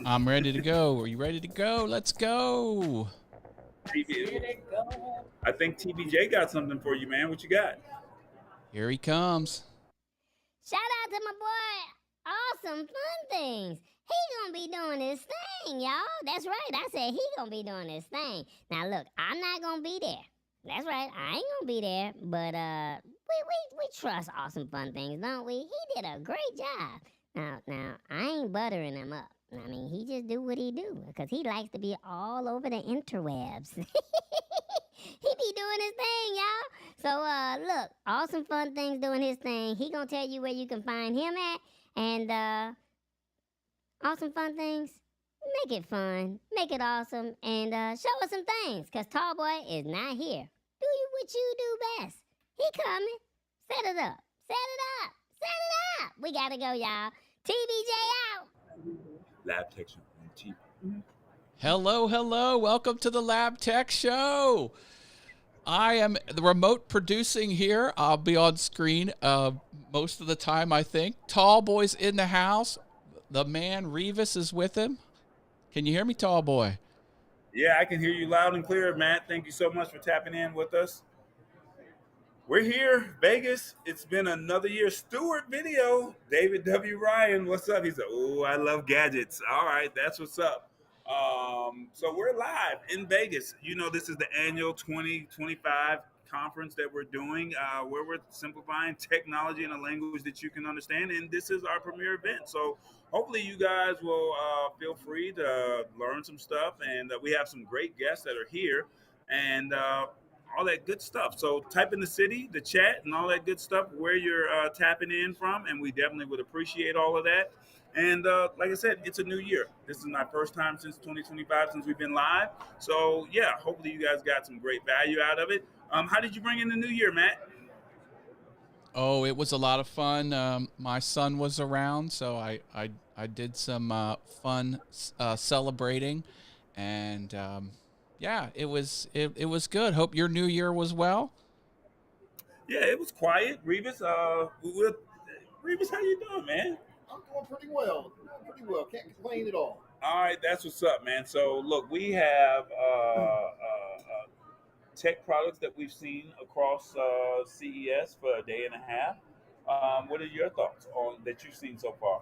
I'm ready to go. Are you ready to go? Let's go. I think TBJ got something for you, man. What you got? Here he comes. Shout out to my boy, Awesome Fun Things. He gonna be doing his thing, y'all. That's right. I said he gonna be doing his thing. Now look, I'm not gonna be there. That's right. I ain't gonna be there. But we trust Awesome Fun Things, don't we? He did a great job. Now I ain't buttering him up. I mean, he just do what he do because he likes to be all over the interwebs. He be doing his thing, y'all. So look, Awesome Fun Things doing his thing. He gonna tell you where you can find him at, and Awesome Fun Things, make it fun, make it awesome, and show us some things. Cause Tallboy is not here. Do you what you do best. He coming. Set it up. Set it up. Set it up. We gotta go, y'all. TBJ out. Lab Texture on TV. Hello, hello. Welcome to the Lab Tech Show. I am the remote producing here. I'll be on screen most of the time, I think. Tallboy's in the house. The man Revis is with him. Can you hear me, Tallboy? Yeah, I can hear you loud and clear, Matt. Thank you so much for tapping in with us. We're here, Vegas. It's been another year. Stewart video. David W. Ryan, what's up? He said, "Oh, I love gadgets." All right, that's what's up. So we're live in Vegas. You know, this is the annual 2025 conference that we're doing, where we're simplifying technology in a language that you can understand. And this is our premier event. So hopefully you guys will feel free to learn some stuff. And we have some great guests that are here. And all that good stuff. So type in the city, the chat, and all that good stuff where you're tapping in from, and we definitely would appreciate all of that. And like I said, it's a new year. This is my first time since 2025 since we've been live. So yeah, hopefully you guys got some great value out of it. How did you bring in the new year, Matt? Oh, it was a lot of fun. My son was around, so I did some fun celebrating, and yeah, it was good. Hope your new year was well. Yeah, it was quiet. Revis, Revis, how you doing, man? I'm doing pretty well. Can't complain at all. All right, that's what's up, man. So look, we have tech products that we've seen across CES for a day and a half. What are your thoughts on that you've seen so far?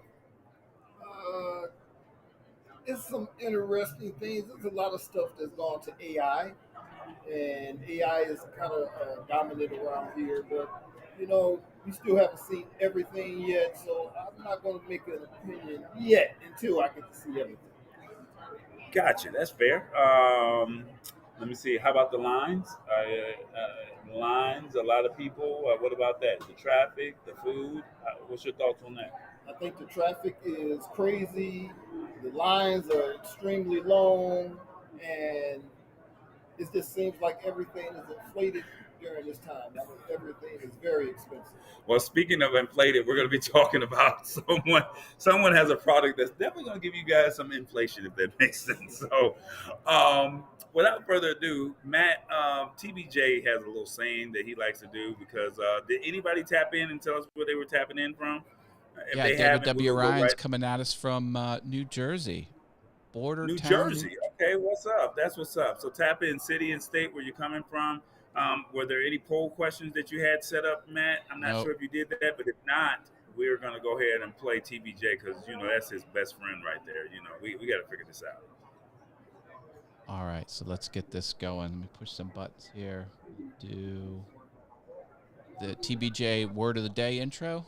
Uh, it's some interesting things. There's a lot of stuff that's gone to AI, and AI is kind of dominant around here. But we still haven't seen everything yet, so I'm not going to make an opinion yet until I get to see everything. Gotcha, that's fair. Let me see. How about the lines? Lines. A lot of people. What about that? The traffic, the food. What's your thoughts on that? I think the traffic is crazy. The lines are extremely long, and it just seems like everything is inflated during this time. I mean, everything is very expensive. Well, speaking of inflated, we're going to be talking about someone. Someone has a product that's definitely going to give you guys some inflation, if that makes sense. So, without further ado, Matt, TBJ has a little saying that he likes to do because did anybody tap in and tell us where they were tapping in from? If Yeah, they David haven't, W. we'll go Ryan's right. coming at us from New Jersey, border New town. Jersey. Okay, what's up? That's what's up. So tap in city and state where you're coming from. Were there any poll questions that you had set up, Matt? I'm not Nope. sure if you did that, but if not, we're gonna go ahead and play TBJ because that's his best friend right there. We got to figure this out. All right, so let's get this going. Let me push some buttons here. Do the TBJ word of the day intro.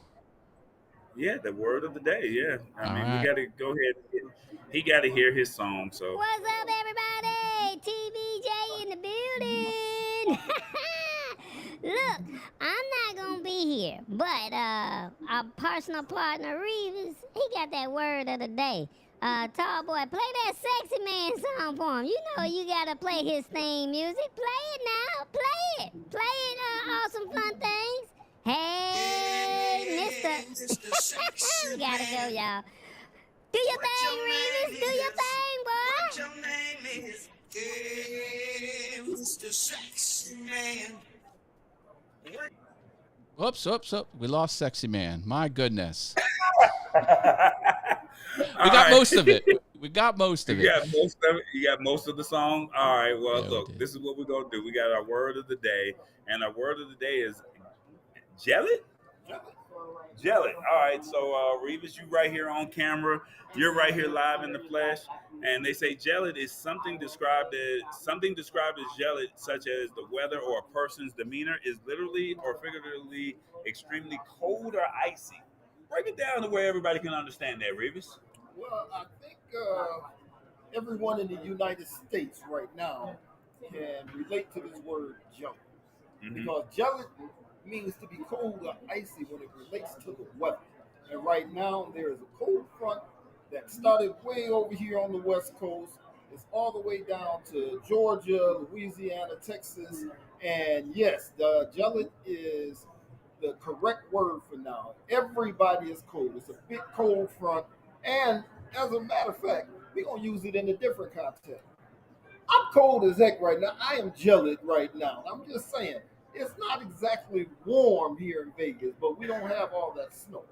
Yeah, the word of the day. Yeah, I All mean we right. got to go ahead. He got to hear his song. So What's up, everybody? TBJ in the building. Look, I'm not gonna be here, but our personal partner Revis, he got that word of the day. Tall boy, play that sexy man song for him. You know you gotta play his theme music. Play it now. Play it. Play it. Awesome fun things. Hey, Mister. We gotta go, y'all. Do your thing, Revis. Do your thing, boy. What your name is? Hey, Mr. Sexy Man. Whoops. We lost Sexy Man. My goodness. all We got right. most of it. We got most of You it. got most of it. You got most of the song. All right. Well, Yeah, we look, did. this is what we're gonna do. We got our word of the day, and our word of the day is jelly. Jelly. All right. So, Revis, you right here on camera. You're right here live in the flesh. And they say jelly is something described as jelly, such as the weather or a person's demeanor, is literally or figuratively extremely cold or icy. Break it down to where everybody can understand that, Revis. Well, I think everyone in the United States right now can relate to this word jelly Mm-hmm. because jelly means to be cold or icy when it relates to the weather. And right now, there is a cold front that started way over here on the West Coast. It's all the way down to Georgia, Louisiana, Texas. And yes, the jelly is the correct word for now. Everybody is cold. It's a big cold front. And as a matter of fact, we're going to use it in a different context. I'm cold as heck right now. I am gelid right now. I'm just saying, it's not exactly warm here in Vegas, but we don't have all that snow.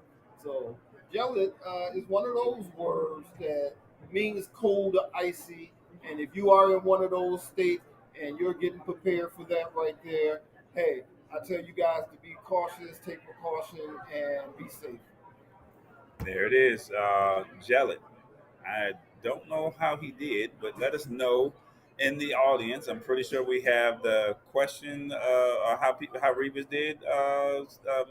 So, gelid is one of those words that means cold or icy. And if you are in one of those states and you're getting prepared for that right there, hey, I tell you guys to be cautious, take precaution, and be safe. There it is. Jelly. I don't know how he did, but let us know in the audience. I'm pretty sure we have the question or how Revis did.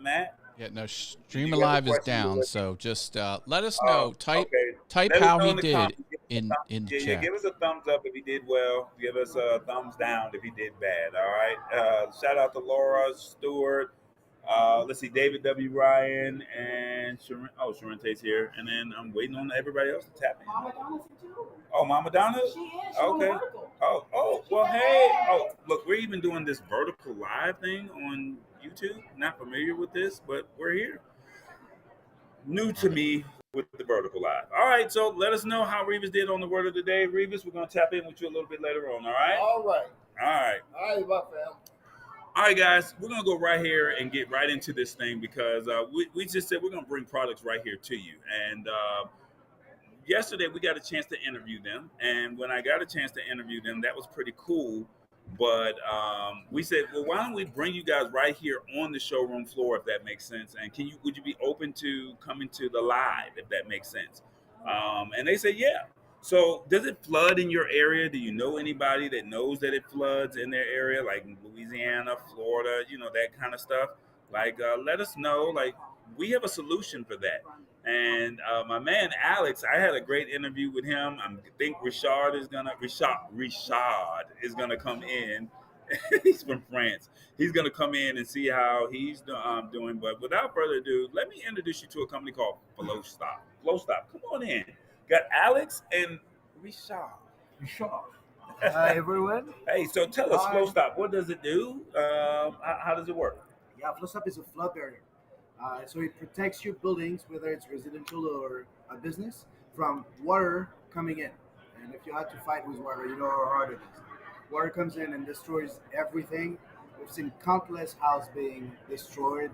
Matt, Yeah, no, do Stream you have the Alive is question? down, so just let us know. Okay. Type Let us how know he in the did comments. Give us a in the Yeah, chat. give us a thumbs up if he did well. Give us a thumbs down if he did bad. All right. Shout out to Laura Stewart. Let's see, David W. Ryan and Sharon. Oh, Sharente's here, and then I'm waiting on everybody else to tap in. Mama Donna's here too. Oh, Mama Donna. She is. She's okay. On vertical. Oh, well, hey. Oh, look, we're even doing this vertical live thing on YouTube. Not familiar with this, but we're here. New to me with the vertical live. All right, so let us know how Revis did on the word of the day. Revis, we're gonna tap in with you a little bit later on. All right. All right. All right. All right, my fam. All right, guys, we're going to go right here and get right into this thing because we just said we're going to bring products right here to you. And yesterday we got a chance to interview them. And when I got a chance to interview them, that was pretty cool. But we said, well, why don't we bring you guys right here on the showroom floor, if that makes sense? And would you be open to coming to the live, if that makes sense? And they said, yeah. So does it flood in your area? Do you know anybody that knows that it floods in their area, like in Louisiana, Florida, that kind of stuff? Like, let us know. Like, we have a solution for that. And my man Alex, I had a great interview with him. I think Richard is gonna come in. He's from France. He's gonna come in and see how he's doing. But without further ado, let me introduce you to a company called Flow Stop. Flow Stop, come on in. Got Alex and Richard. Richard. Hi, everyone. Hey, so tell us, Hi. Flow Stop, what does it do? How does it work? Yeah, FlowStop is a flood barrier. So it protects your buildings, whether it's residential or a business, from water coming in. And if you had to fight with water, you know how hard it is. Water comes in and destroys everything. We've seen countless houses being destroyed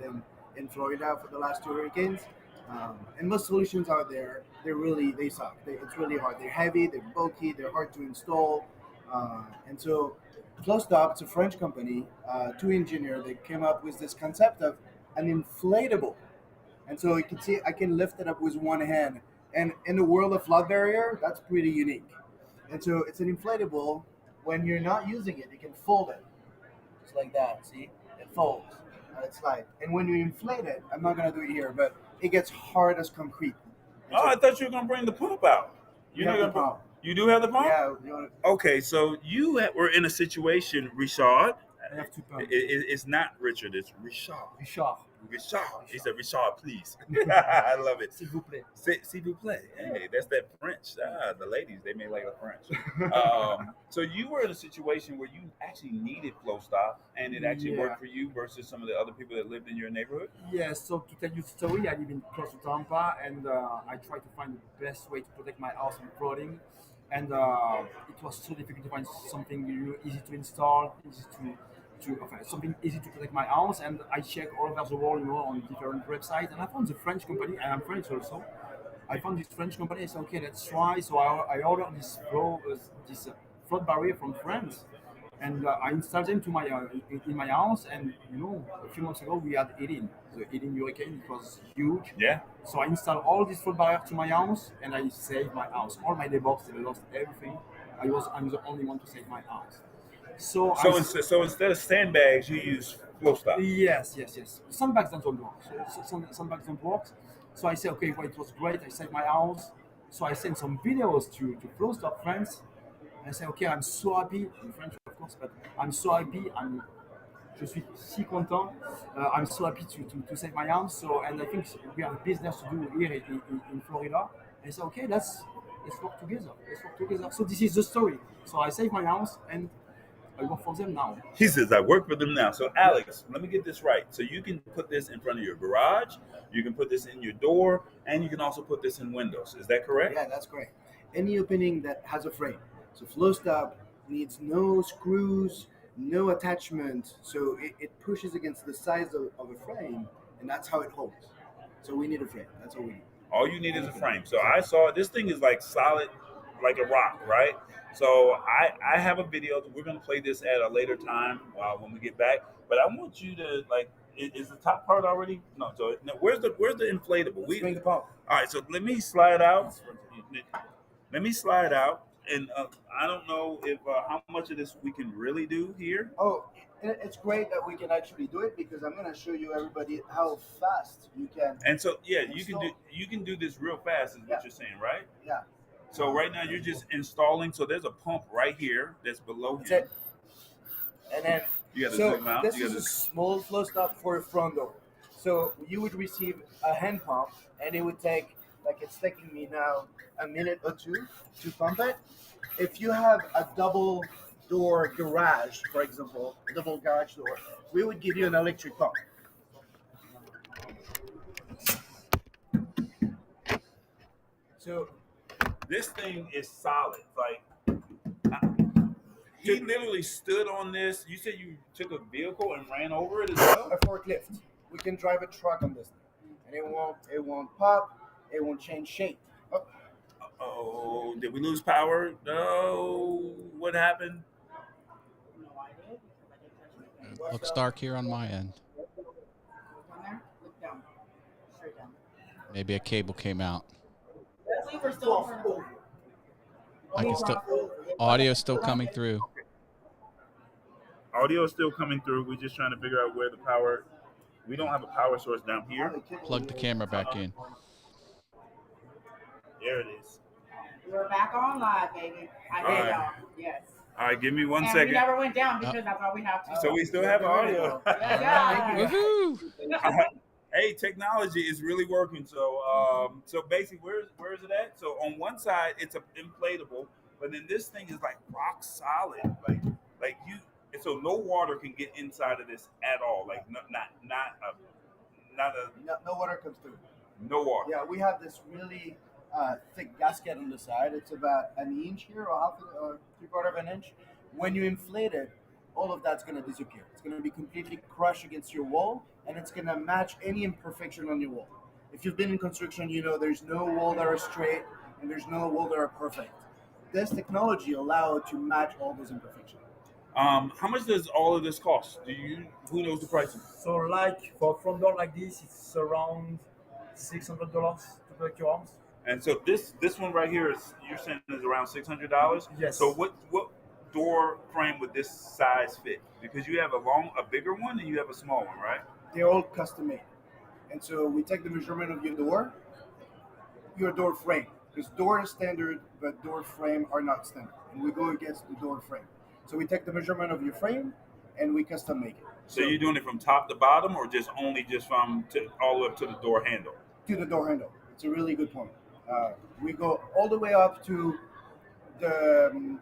in Florida for the last two hurricanes. And most solutions out there, they suck. It's really hard. They're heavy, they're bulky, they're hard to install. And so FlowStop, it's a French company, two engineers, they came up with this concept of an inflatable. And so you can see I can lift it up with one hand. And in the world of flood barrier, that's pretty unique. And so it's an inflatable. When you're not using it, you can fold it. Just like that, see? It folds. It's light. And when you inflate it, I'm not going to do it here, but it gets hard as concrete. And Oh, so I thought you were gonna bring the pump out. we have the pump. You do have the pump? Yeah, you want Okay, so were in a situation, Richard. to have two pumps. It's not Richard, it's Richard. Richard. Richard. He said, Richard, please. I love it. S'il vous plaît. S'il vous plaît. Hey, that's that French. The ladies, they may like the French. So you were in a situation where you actually needed Flow Stop, and it actually worked for you versus some of the other people that lived in your neighborhood? Yes, so to tell you the story, I live in close to Tampa, and I try to find the best way to protect my house from flooding. And it was so difficult to find something easy to install, something easy to protect my house. And I checked all over the world, on different websites, and I found the French company, and I'm French also. I found this French company. I said, okay, let's try. So I ordered this flood barrier from France, and I installed them to my in my house. And a few months ago we had 18, the 18 hurricane. It was huge. Yeah. So I installed all this flood barrier to my house, and I saved my house. All my neighbors, they lost everything. I'm the only one to save my house. So So instead of sandbags, you use flow stop. Yes. Some bags don't work. Some bags don't work. So I say, okay, well, it was great. I saved my house. So I sent some videos to Flow Stop friends. And I say, okay, I'm so happy in French, of course, but I'm so happy. Je suis si content. I'm so happy to save my house. So, and I think we have business to do here in Florida. And I said, okay, let's work together. Let's work together. So this is the story. So I saved my house and I work for them now. He says, I work for them now. So, Alex, let me get this right. So, you can put this in front of your garage, you can put this in your door, and you can also put this in windows. Is that correct? Yeah, that's correct. Any opening that has a frame. So flow stop needs no screws, no attachment. So it pushes against the size of a frame, and that's how it holds. So we need a frame. That's all we need. All you need is a frame. So, I saw this thing is like solid, like a rock, right? So, I have a video. We're going to play this at a later time when we get back. But I want you to, like, is the top part already? No. So, where's the inflatable? Swing the pump. All right, so let me slide out. And I don't know if how much of this we can really do here. Oh, it's great that we can actually do it because I'm going to show you everybody how fast you can. And so, yeah, you can do this real fast, is what you're saying, right? Yeah. So right now you're just installing. So there's a pump right here that's below That's him. it. And then You got to so zoom out. this You is gotta a small flow stop for a front door. So you would receive a hand pump, and it would take, like it's taking me now, a minute or two to pump it. If you have a double door garage, for example, double garage door, we would give you an electric pump. So This thing is solid. Like he literally stood on this. You said you took a vehicle and ran over it as well. a forklift, we can drive a truck on this thing, and it won't pop, it won't change shape. Oh, Oh, did we lose power? No. What happened? Looks dark here on my end. Down there? Look down. Straight down. Maybe a cable came out. We're still in front of it. I can still audio still coming through. Audio is still coming through. We're just trying to figure out where the power. We don't have a power source down here. Plug the camera back in. There it is. We're back on live, baby. I All did, right. y'all. Yes. All right, give me one And second. we never went down because that's all we have to. So we still have audio. Yeah. Woohoo! Hey, technology is really working. So, so basically, where is it at? So on one side, it's an inflatable, but then this thing is like rock solid. Like you, so no water can get inside of this at all. Like not No water comes through. no water. Yeah, we have this really thick gasket on the side. It's about an inch here, or three-quarter of an inch. When you inflate it, all of that's going to disappear. It's going to be completely crushed against your wall, and it's going to match any imperfection on your wall. If you've been in construction, you know there's no wall that are straight, and there's no wall that are perfect. This technology allows to match all those imperfections. How much does all of this cost? Who knows the prices? So like for a front door like this, it's around $600 to break your arms. And so this one right here is you're saying is around $600. Yes. So what door frame would this size fit? Because you have a bigger one and you have a small one, right? They're all custom made. And so we take the measurement of your door frame. Because door is standard, but door frame are not standard. And we go against the door frame. So we take the measurement of your frame and we custom make it. So you're doing it from top to bottom, or just from all the way up to the door handle? To the door handle. It's a really good point. We go all the way up to the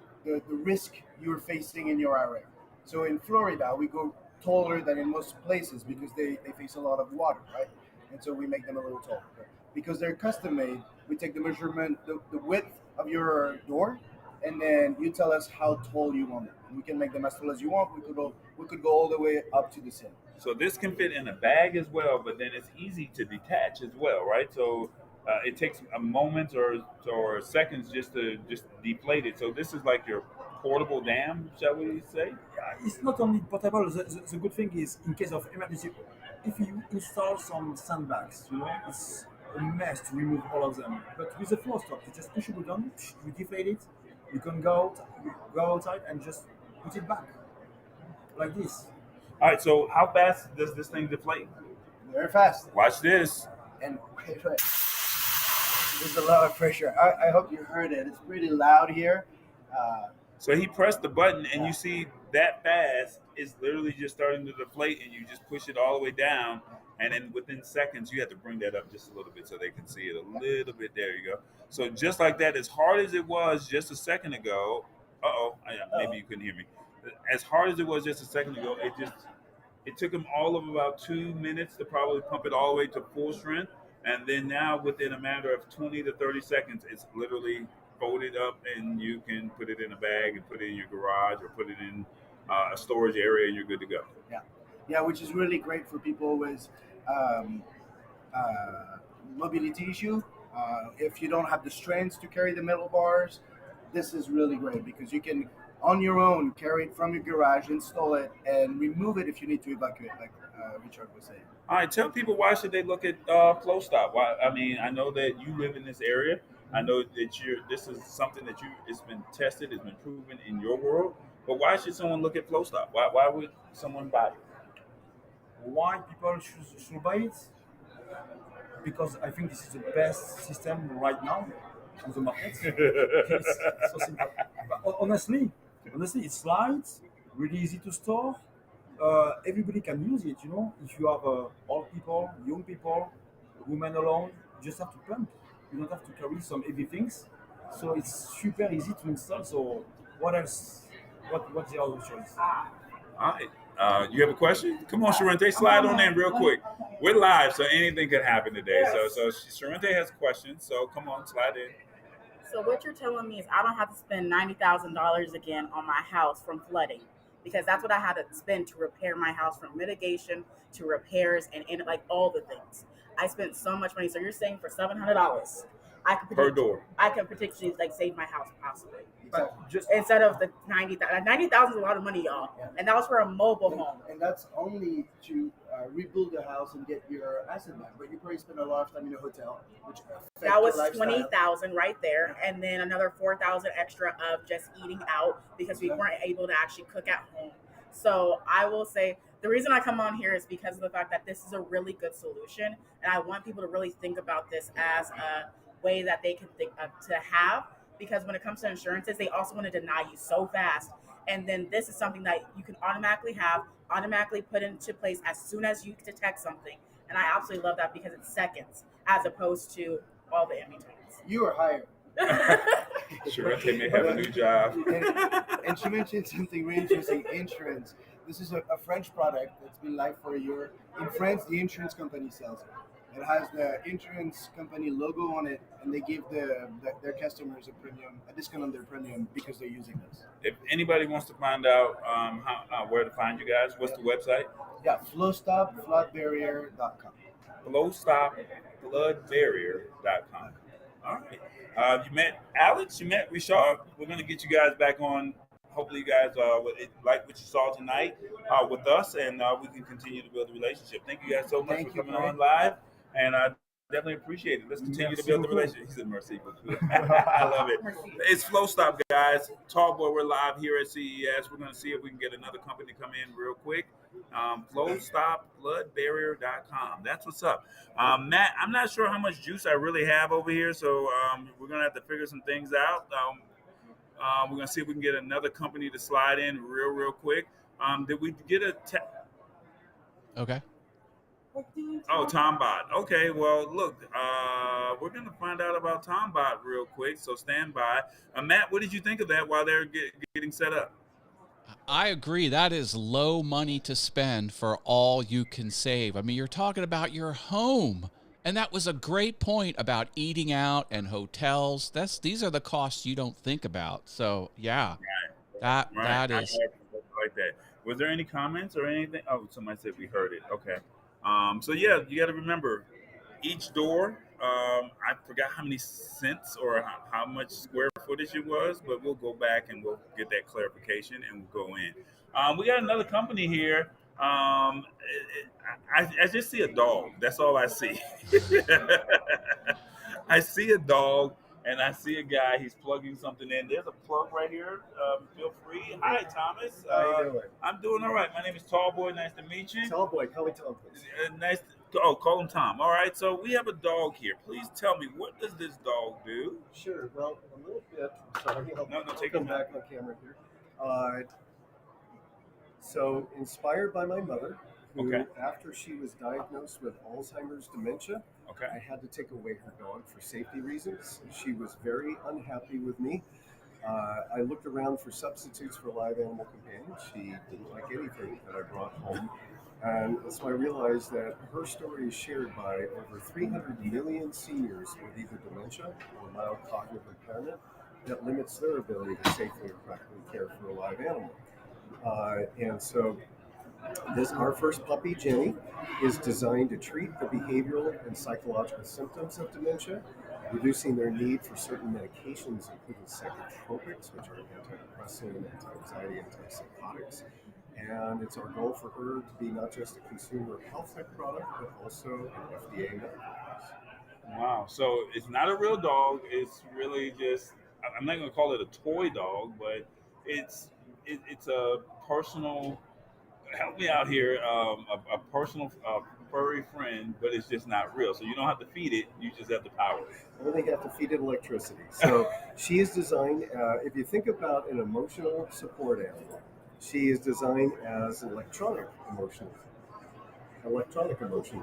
risk you're facing in your area. So in Florida, we go taller than in most places because they face a lot of water, right? And so we make them a little taller. But because they're custom made, we take the measurement, the width of your door, and then you tell us how tall you want it. And we can make them as tall as you want. We could go all the way up to the ceiling. So this can fit in a bag as well, but then it's easy to detach as well, right? So it takes a moment or seconds just deflate it. So this is like your portable dam, shall we say? It's not only portable. The good thing is, in case of emergency, if you install some sandbags, it's a mess to remove all of them. But with the flow stop, you just push a button, you deflate it, you can go outside and just put it back like this. All right. So how fast does this thing deflate? Very fast. Watch this. And wait, there's a lot of pressure. I hope you heard it. It's pretty loud here. So he pressed the button, and you see that fast. It's literally just starting to deflate, and you just push it all the way down, and then within seconds, you have to bring that up just a little bit so they can see it a little bit. There you go. So just like that, as hard as it was just a second ago. Maybe you couldn't hear me. As hard as it was just a second ago, it took him all of about 2 minutes to probably pump it all the way to full strength, and then now within a matter of 20 to 30 seconds, it's literally folded up, and you can put it in a bag and put it in your garage or put it in a storage area, and you're good to go. Yeah, which is really great for people with um, mobility issue. If you don't have the strength to carry the metal bars, this is really great because you can, on your own, carry it from your garage, install it, and remove it if you need to evacuate, like Richard was saying. All right, tell people why should they look at Flow Stop? Why? I mean, I know that you live in this area. I know that this is something that it's been tested, it's been proven in your world. But why should someone look at Flow Stop? Why would someone buy it? Why people should buy it? Because I think this is the best system right now on the market. It's so simple. But honestly, it slides, really easy to store. Everybody can use it. If you have old people, young people, women alone, you just have to pump. You don't have to carry some heavy things. So it's super easy to install. So what else? What's the other choice? All right. You have a question? Come on, Sharente, slide on in real quick. We're live, so anything could happen today. So Sharente has questions. So come on, slide in. So what you're telling me is I don't have to spend $90,000 again on my house from flooding, because that's what I had to spend to repair my house, from mitigation to repairs and like all the things. I spent so much money. So you're saying for $700, I could Per door. I can potentially like save my house possibly. But just Instead of the 90,000. 90,000 is a lot of money, y'all, and that was for a mobile home. And that's only to rebuild the house and get your asset back. But you probably spend a lot of time in a hotel, which affects That was your lifestyle. 20,000 right there, and then another 4,000 extra of just eating out because we weren't able to actually cook at home. So I will say the reason I come on here is because of the fact that this is a really good solution, and I want people to really think about this as a way that they can think to have. Because when it comes to insurances, they also want to deny you so fast. And then this is something that you can automatically put into place as soon as you detect something. And I absolutely love that because it's seconds as opposed to all the in betweens. You are hired. Sharente may have a new job. And she mentioned something really interesting, insurance. This is a French product that's been live for a year. In France, the insurance company sells it. It has the insurance company logo on it, and they give their customers a discount on their premium because they're using this. If anybody wants to find out where to find you guys, what's the website? Yeah, flowstopfloodbarrier.com. Flowstopbloodbarrier.com. All right. You met Alex, you met Richard. We're going to get you guys back on. Hopefully you guys like what you saw tonight with us, and we can continue to build a relationship. Thank you guys so much for coming on live, and I definitely appreciate it. Let's continue to build the relationship. He said merci beaucoup. I love it. It's Flow Stop, guys. Tallboy, we're live here at CES. We're going to see if we can get another company to come in real quick. Flowstopbloodbarrier.com. That's what's up. Matt, I'm not sure how much juice I really have over here, so we're going to have to figure some things out. We're going to see if we can get another company to slide in real quick. Did we get a... Okay. Oh, Tombot. Okay, well, look, we're going to find out about Tombot real quick, so stand by. Matt, what did you think of that while they're getting set up? I agree. That is low money to spend for all you can save. I mean, you're talking about your home. And that was a great point about eating out and hotels. These are the costs you don't think about. So, yeah, that is. Like that. Was there any comments or anything? Oh, somebody said we heard it. Okay. So, yeah, you got to remember, each door, I forgot how many cents or how much square footage it was, but we'll go back and we'll get that clarification and we'll go in. We got another company here. I just see a dog. That's all I see. I see a dog and I see a guy. He's plugging something in. There's a plug right here. Feel free. Hi, Thomas. How you doing? I'm doing all right. My name is Tallboy. Nice to meet you. Tallboy, call me Tom, please. Nice. Oh, call him Tom. All right. So we have a dog here. Please tell me, what does this dog do? Sure. Well, a little bit. Sorry, No, take come him back on camera here. So inspired by my mother, who, Okay. after she was diagnosed with Alzheimer's dementia, Okay. I had to take away her dog for safety reasons. She was very unhappy with me. I looked around for substitutes for live animal companions. She didn't like anything that I brought home. And so I realized that her story is shared by over 300 million seniors with either dementia or mild cognitive impairment that limits their ability to safely and practically care for a live animal. And so our first puppy, Jenny, is designed to treat the behavioral and psychological symptoms of dementia, reducing their need for certain medications, including psychotropics, which are antidepressant, anti-anxiety, antipsychotics. And it's our goal for her to be not just a consumer health tech product, but also an FDA medical device. Wow. So it's not a real dog. It's really just, I'm not going to call it a toy dog, but it's a personal, help me out here, a personal furry friend, but it's just not real. So you don't have to feed it. You just have to power it. Only have to feed it electricity. So she is designed, if you think about an emotional support animal, she is designed as an electronic emotional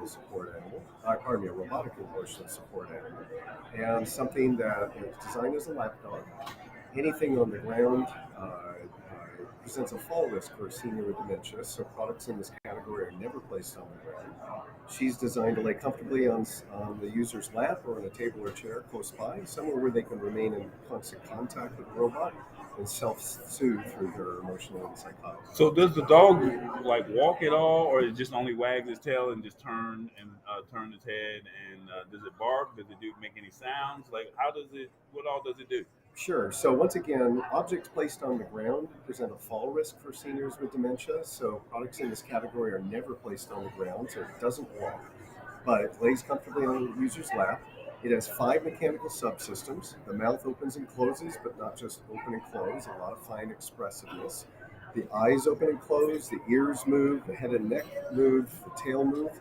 support animal, a robotic emotional support animal, and something that is designed as a lap dog. Anything on the ground presents a fall risk for a senior with dementia, so products in this category are never placed on the ground. She's designed to lay comfortably on the user's lap or on a table or chair close by, somewhere where they can remain in constant contact with the robot and self-soothe through their emotional and psychotic. So does the dog like walk at all, or it just only wags its tail and just turn its head? And does it bark? Does it make any sounds? Like what all does it do? Sure. So once again, objects placed on the ground present a fall risk for seniors with dementia. So products in this category are never placed on the ground, so it doesn't walk, but it lays comfortably on the user's lap. It has 5 mechanical subsystems. The mouth opens and closes, but not just open and close, a lot of fine expressiveness. The eyes open and close, the ears move, the head and neck move, the tail move.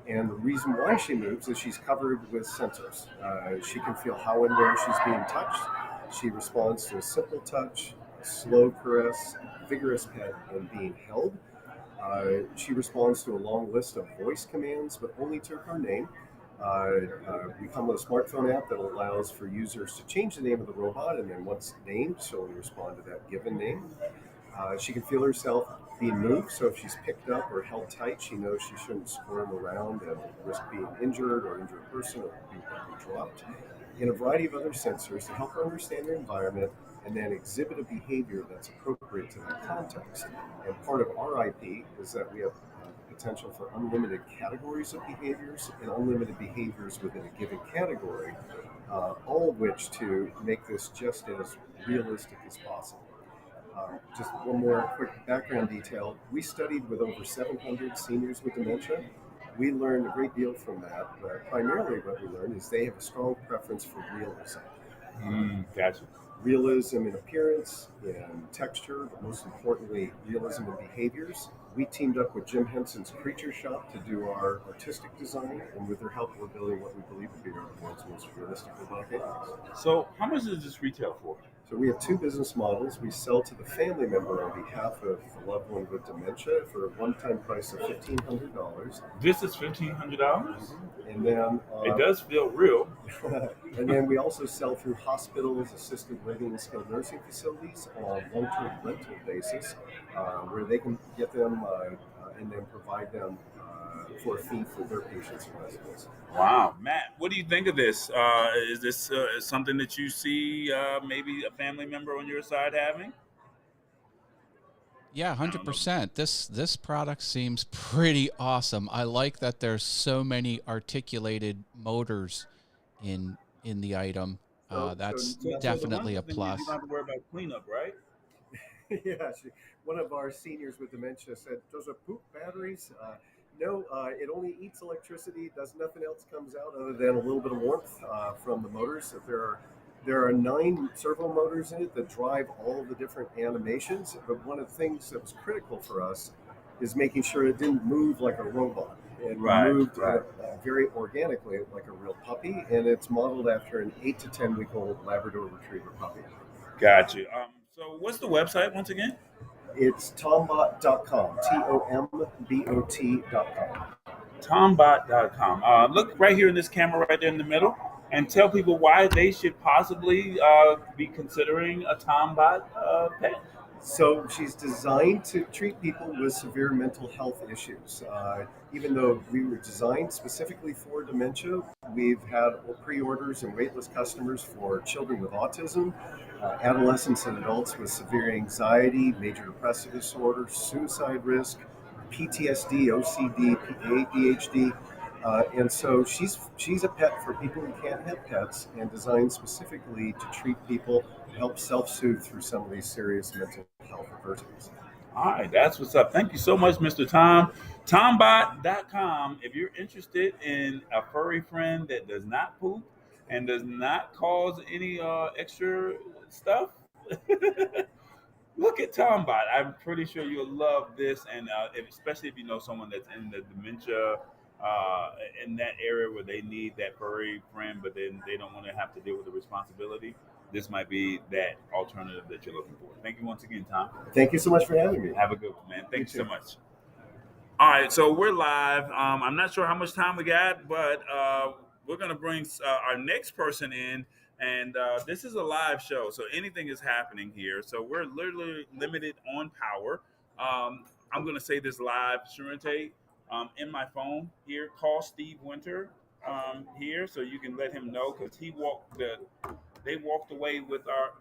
And the reason why she moves is she's covered with sensors. She can feel how and where she's being touched. She responds to a simple touch, a slow caress, vigorous pet, and being held. She responds to a long list of voice commands, but only to her name. We come with a smartphone app that allows for users to change the name of the robot, and then once named, she'll respond to that given name. She can feel herself being moved, so if she's picked up or held tight, she knows she shouldn't squirm around and risk being injured or injure a person or be dropped. And a variety of other sensors to help her understand her environment and then exhibit a behavior that's appropriate to that context. And part of our IP is that we have potential for unlimited categories of behaviors and unlimited behaviors within a given category, all of which to make this just as realistic as possible. Just one more quick background detail. We studied with over 700 seniors with dementia. We learned a great deal from that, but primarily what we learned is they have a strong preference for realism. Gotcha. Realism in appearance, in texture, but most importantly, realism in behaviors. We teamed up with Jim Henson's Creature Shop to do our artistic design, and with their help, we're building what we believe to be our world's most realistic robotic animals. So how much does this retail for? So we have 2 business models. We sell to the family member on behalf of the loved one with dementia for a one-time price of $1,500. This is $1,500? And then it does feel real. And then we also sell through hospitals, assisted living, and skilled nursing facilities on a long-term rental basis, where they can get them and then provide them for a fee for their patients and residents. Wow. Matt, what do you think of this? Is this something that you see maybe a family member on your side having? Yeah, I don't know. 100%. This product seems pretty awesome. I like that there's so many articulated motors in the item. That's So the definitely a wonderful thing is you don't plus. have to worry about cleanup, right? Yeah, one of our seniors with dementia said, "Does it poop batteries?" No, it only eats electricity. Does nothing else comes out other than a little bit of warmth from the motors. There are 9 servo motors in it that drive all of the different animations. But one of the things that was critical for us is making sure it didn't move like a robot. It Right, moved right. very organically, like a real puppy, and it's modeled after an 8 to 10 week old Labrador Retriever puppy. Got you. So what's the website once again? It's tombot.com, TOMBOT.com. Tombot.com. Look right here in this camera right there in the middle and tell people why they should possibly be considering a Tombot pet. So she's designed to treat people with severe mental health issues. Even though we were designed specifically for dementia, we've had pre-orders and waitlist customers for children with autism, adolescents and adults with severe anxiety, major depressive disorder, suicide risk, PTSD, OCD, ADHD. And so she's a pet for people who can't have pets, and designed specifically to treat people, help self-soothe through some of these serious mental health adversities. All right, that's what's up. Thank you so much, Mr. Tom. Tombot.com. If you're interested in a furry friend that does not poop and does not cause any extra stuff, look at Tombot. I'm pretty sure you'll love this, and especially if you know someone that's in the dementia, uh, in that area where they need that furry friend, but then they don't want to have to deal with the responsibility. This might be that alternative that you're looking for. Thank you once again, Tom. Thank you so much for having me. Have a good one, man. You Thank you so too. much. All right, so we're live. I'm not sure how much time we got, but we're going to bring our next person in. And this is a live show, so anything is happening here. So we're literally limited on power. I'm going to say this live, Sharente, in my phone here. Call Steve Winter here, so you can let him know because they walked away with our.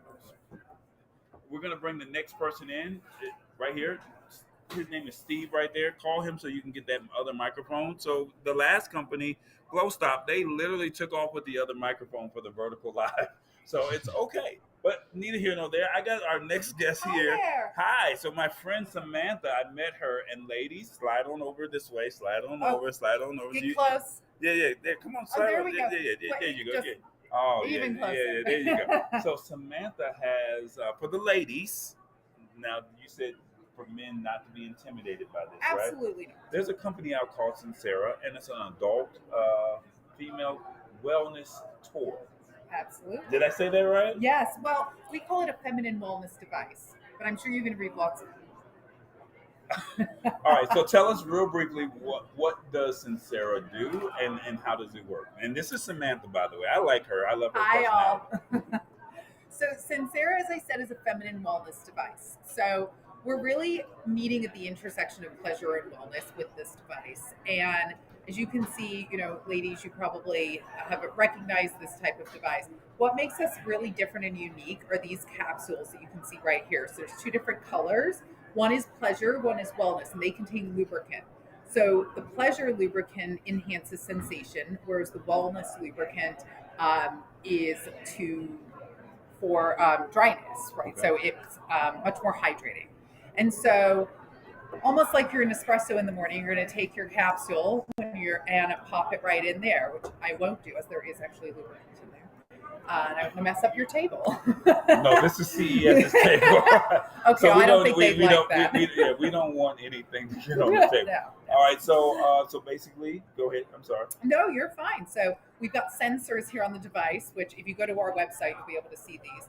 We're going to bring the next person in right here. His name is Steve right there. Call him so you can get that other microphone. So the last company, Glow Stop, they literally took off with the other microphone for the vertical live. So it's okay. But neither here nor there. I got our next guest here. there. Hi. So my friend Samantha, I met her, and ladies, slide on over this way. Slide on over. Slide on over. Get close. Yeah. There. Come on. Slide there on. we Yeah. go. There you go. Just Yeah. Oh, even yeah. closer. There you go. So Samantha has for the ladies. Now you said for men not to be intimidated by this, right? Absolutely not. There's a company out called Sincera, and it's an adult female wellness toy. Absolutely. Did I say that right? Yes. Well, we call it a feminine wellness device, but I'm sure you're going to read lots of All right, so tell us real briefly what does Sincera do and how does it work? And this is Samantha, by the way. I like her. I love her Hi, personality. all. So Sincera, as I said, is a feminine wellness device. So we're really meeting at the intersection of pleasure and wellness with this device. And as you can see, ladies, you probably have recognized this type of device. What makes us really different and unique are these capsules that you can see right here. So there's 2 different colors. One is pleasure, one is wellness, and they contain lubricant. So the pleasure lubricant enhances sensation, whereas the wellness lubricant is for dryness, right? Okay. So it's much more hydrating. And so almost like you're an espresso in the morning, you're going to take your capsule and pop it right in there, which I won't do as there is actually lubricant in there. And I don't want to mess up your table. No, this is CES's table. Okay, So I don't think they'd like that. We don't want anything to get on the table. No. All right, so basically, go ahead. I'm sorry. No, you're fine. So we've got sensors here on the device, which if you go to our website, you'll be able to see these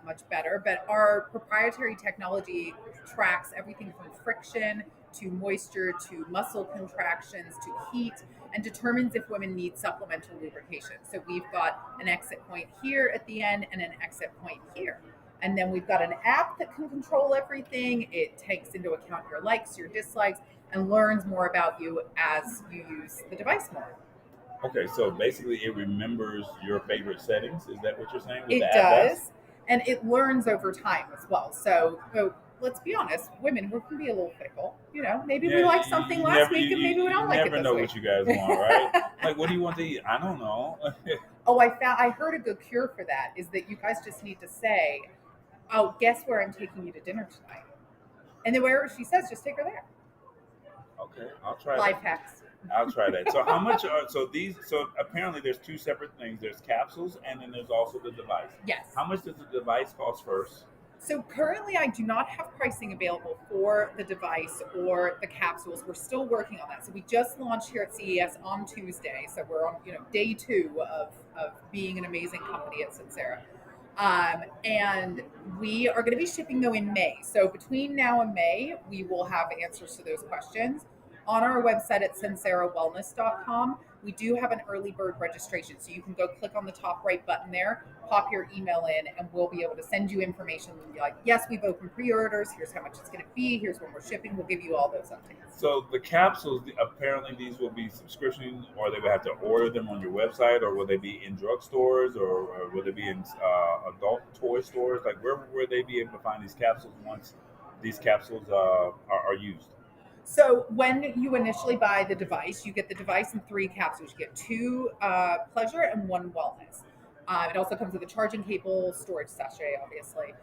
much better. But our proprietary technology tracks everything from friction to moisture to muscle contractions to heat and determines if women need supplemental lubrication. So we've got an exit point here at the end and an exit point here. And then we've got an app that can control everything. It takes into account your likes, your dislikes, and learns more about you as you use the device more. Okay, so basically it remembers your favorite settings. Is that what you're saying? It does. And it learns over time as well. So let's be honest, women we can be a little fickle. Maybe we Yeah, like something last week and maybe we don't like it never this know week. what you guys want, right? Like, what do you want to eat? I don't know. Oh, I heard a good cure for that is that you guys just need to say, "Oh, guess where I'm taking you to dinner tonight," and then wherever she says, just take her there. Okay, I'll try Life that. hacks. I'll try that. So how much are so apparently there's two separate things. There's capsules and then there's also the device. Yes. How much does the device cost first? So currently, I do not have pricing available for the device or the capsules. We're still working on that. So we just launched here at CES on Tuesday. So we're on day 2 of being an amazing company at Sincera. And we are going to be shipping though in May. So between now and May, we will have answers to those questions. On our website at sincerawellness.com, we do have an early bird registration. So you can go click on the top right button there, pop your email in, and we'll be able to send you information. And be like, yes, we've opened pre-orders. Here's how much it's going to be. Here's when we're shipping. We'll give you all those updates. So the capsules, apparently these will be subscription, or they will have to order them on your website, or will they be in drugstores, or will they be in adult toy stores? Like, where will they be able to find these capsules once these capsules are used? So when you initially buy the device, you get the device in 3 capsules. You get 2 pleasure and 1 wellness. It also comes with a charging cable, storage sachet, obviously.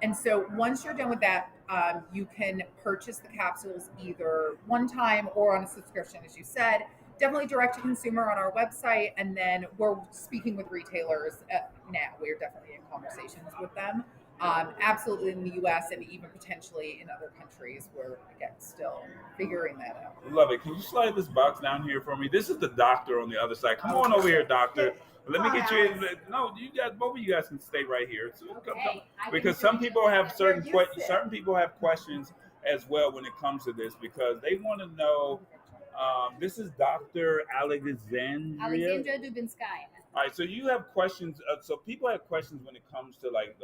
And so once you're done with that, you can purchase the capsules either one time or on a subscription, as you said. Definitely direct to consumer on our website. And then we're speaking with retailers now. We're definitely in conversations with them. Absolutely in the U.S. and even potentially in other countries. We're, again, still figuring that out. Love it. Can you slide this box down here for me? This is the doctor on the other side. Come on over here, doctor. Let me get you in. No, you guys, both of you guys can stay right here. So come. Because some people have certain people have questions as well when it comes to this, because they want to know. This is Dr. Alexandria Dubinskaya. All right, so you have questions. So people have questions when it comes to like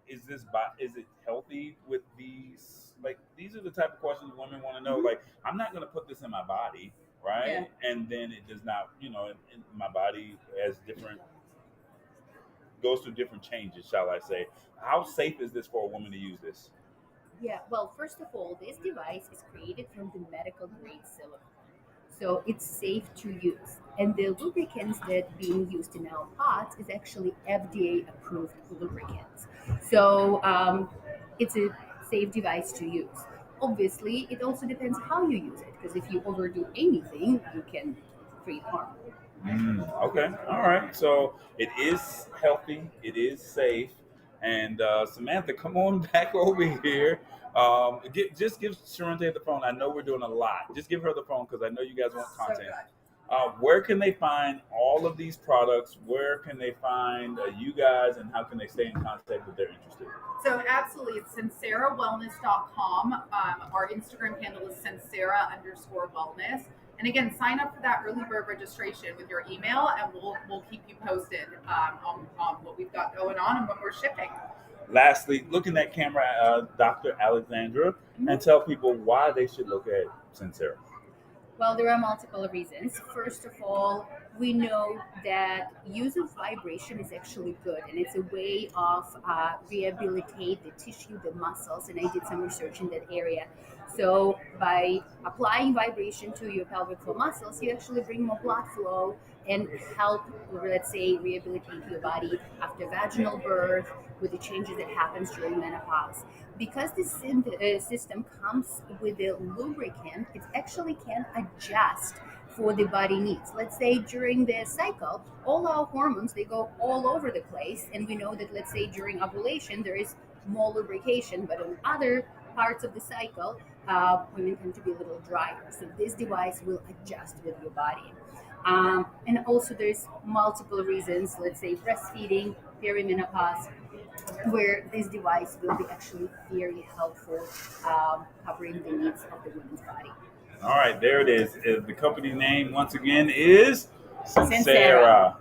is it healthy with these? Like, these are the type of questions women want to know. Like, I'm not going to put this in my body, right? Yeah. And then it does not, in my body has goes through different changes, shall I say? How safe is this for a woman to use this? Yeah, well, first of all, this device is created from the medical grade silicone. So it's safe to use. And the lubricants that being used in our pods is actually FDA approved lubricants. So it's a safe device to use. Obviously, it also depends how you use it, because if you overdo anything, you can create harm. Okay, all right. So it is healthy, it is safe, and Samantha, come on back over here. Just give Sharente the phone. I know we're doing a lot. Just give her the phone because I know you guys want content. Where can they find all of these products? Where can they find you guys, and how can they stay in contact if they're interested? So absolutely, it's sincerawellness.com. Our Instagram handle is sincera_wellness. And again, sign up for that early bird registration with your email, and we'll keep you posted on what we've got going on and when we're shipping. Lastly, look in that camera, Dr. Alexandra, and tell people why they should look at Sincera. Well, there are multiple reasons. First of all, we know that use of vibration is actually good, and it's a way of rehabilitate the tissue, the muscles, and I did some research in that area. So by applying vibration to your pelvic floor muscles, you actually bring more blood flow and help, let's say, rehabilitate your body after vaginal birth with the changes that happens during menopause. Because this system comes with a lubricant, it actually can adjust for the body needs. Let's say during the cycle, all our hormones, they go all over the place, and we know that, let's say, during ovulation, there is more lubrication, but on other parts of the cycle, women tend to be a little drier. So this device will adjust with your body. And also there's multiple reasons, let's say breastfeeding, perimenopause, where this device will be actually very helpful covering the needs of the woman's body. All right, there it is. The company name, once again, is Sincera.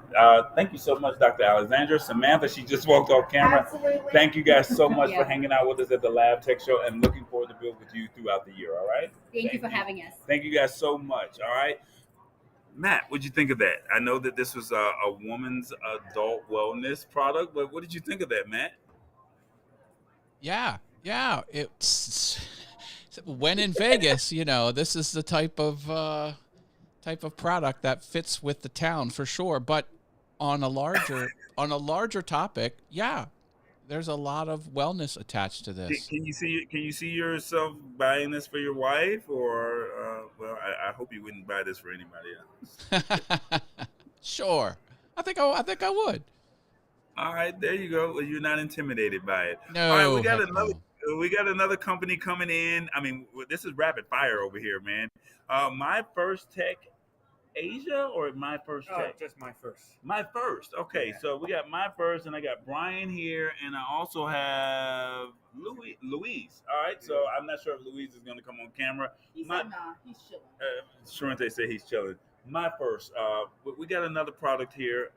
Thank you so much, Dr. Alexandra. Samantha, she just walked off camera. Absolutely. Thank you guys so much for hanging out with us at the Lab Tech Show, and looking forward to build with you throughout the year, all right? Thank you for having us. Thank you guys so much, all right? Matt, what'd you think of that? I know that this was a woman's adult wellness product, but what did you think of that, Matt? Yeah, Yeah, it's when in Vegas, this is the type of product that fits with the town for sure. But on a larger topic, yeah, there's a lot of wellness attached to this. Can you see yourself buying this for your wife, or well, I hope you wouldn't buy this for anybody else. Sure, I think I would. All right, there you go. Well, you're not intimidated by it. All right, No, heck no. we got another company coming in. I mean, this is rapid fire over here, man. My first tech Asia or my first tech? Just my first. My first. Okay, so we got my first, and I got Brian here, and I also have Louise. All right, so I'm not sure if Louise is going to come on camera. He said, nah, he's chilling. Sharente said he's chilling. My first. We got another product here,